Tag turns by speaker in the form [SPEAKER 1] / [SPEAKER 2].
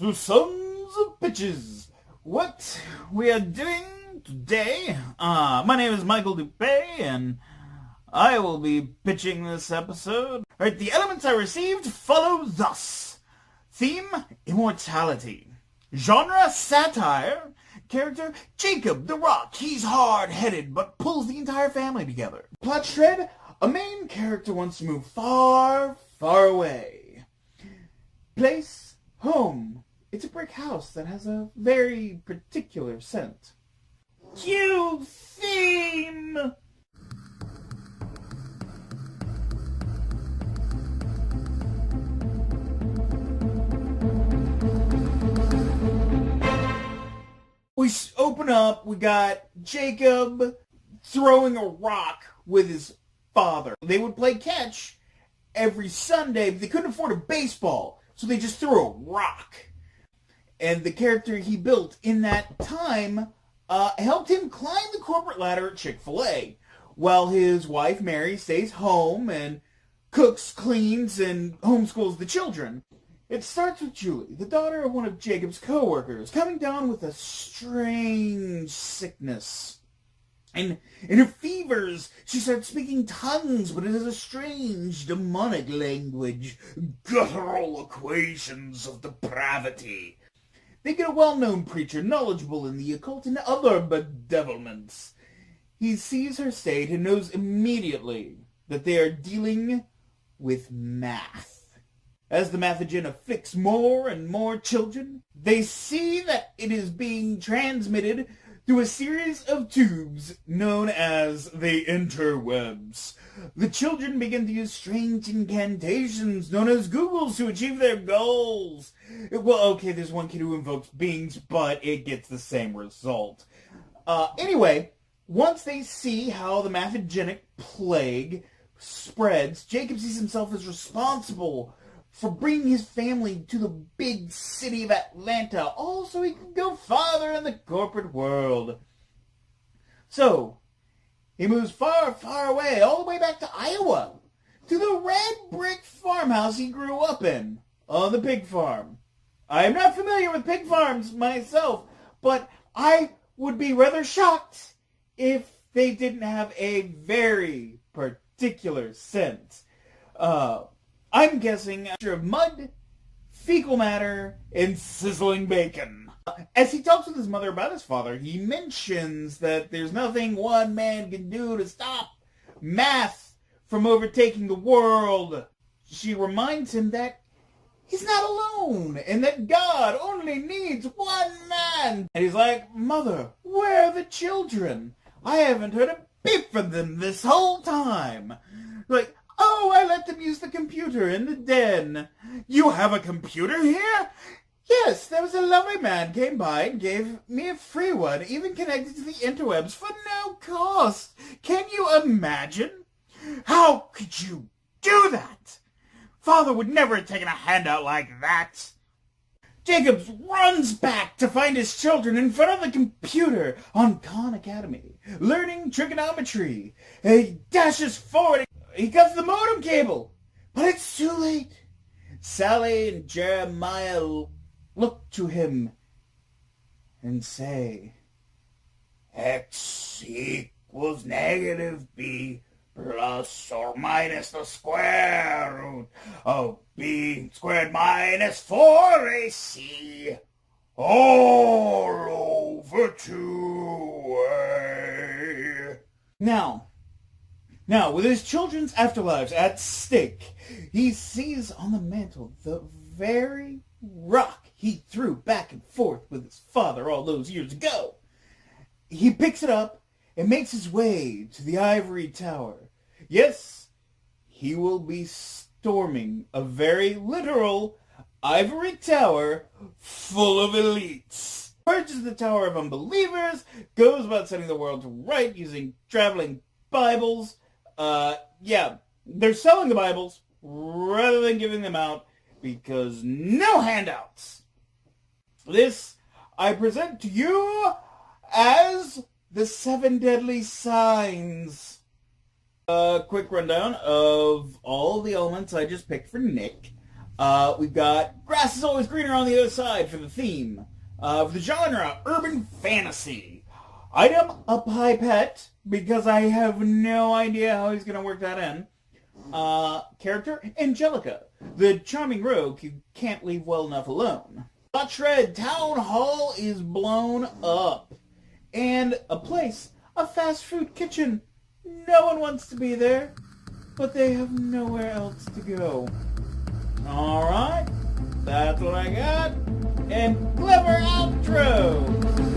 [SPEAKER 1] to Sons of Bitches. What we are doing today, my name is Michael Dupay, and I will be pitching this episode. Alright, the elements I received follow thus. Theme, immortality. Genre, satire. Character, Jacob the Rock. He's hard-headed, but pulls the entire family together. Plot shred, a main character wants to move far, far away. Place, home. It's a brick house that has a very particular scent. Cue theme! We open up, we got Jacob throwing a rock with his father. They would play catch every Sunday, but they couldn't afford a baseball, so they just threw a rock. And the character he built in that time helped him climb the corporate ladder at Chick-fil-A, while his wife, Mary, stays home and cooks, cleans, and homeschools the children. It starts with Julie, the daughter of one of Jacob's co-workers, coming down with a strange sickness. And in her fevers, she starts speaking tongues, but it is a strange, demonic language. Guttural equations of depravity. They get a well-known preacher, knowledgeable in the occult and other bedevilments. He sees her state and knows immediately that they are dealing with math. As the mathogen afflicts more and more children, they see that it is being transmitted through a series of tubes known as the interwebs. The children begin to use strange incantations known as Googles to achieve their goals. Well, okay, there's one kid who invokes beings, but it gets the same result. Anyway, once they see how the mathogenic plague spreads, Jacob sees himself as responsible for bringing his family to the big city of Atlanta, all so he can go farther in the corporate world. So, he moves far, far away, all the way back to Iowa, to the red brick farmhouse he grew up in, on the pig farm. I am not familiar with pig farms myself, but I would be rather shocked if they didn't have a very particular scent. I'm guessing a mixture of mud, fecal matter, and sizzling bacon. As he talks with his mother about his father, he mentions that there's nothing one man can do to stop math from overtaking the world. She reminds him that he's not alone, and that God only needs one man. And he's like, Mother, where are the children? I haven't heard a peep from them this whole time. Like, oh, I let them use the computer in the den. You have a computer here? Yes, there was a lovely man came by and gave me a free one, even connected to the interwebs for no cost. Can you imagine? How could you do that? Father would never have taken a handout like that. Jacob runs back to find his children in front of the computer on Khan Academy, learning trigonometry. He dashes forward. He cuts the modem cable, but it's too late. Sally and Jeremiah look to him and say, X equals negative B plus or minus the square root of B squared minus 4AC all over 2A. Now, with his children's afterlives at stake, he sees on the mantle the very rock he threw back and forth with his father all those years ago. He picks it up and makes his way to the ivory tower. Yes, he will be storming a very literal ivory tower full of elites. Purges the Tower of Unbelievers, goes about setting the world to right using traveling Bibles. Yeah, they're selling the Bibles rather than giving them out because no handouts. This I present to you as the 7 Deadly Signs. A quick rundown of all the elements I just picked for Nick. We've got grass is always greener on the other side for the theme. For the genre, urban fantasy. Item, a pipette, because I have no idea how he's going to work that in. Character, Angelica, the charming rogue who can't leave well enough alone. Plot shred, town hall is blown up. And a place, a fast food kitchen. No one wants to be there, but they have nowhere else to go. Alright, that's what I got. And clever outro!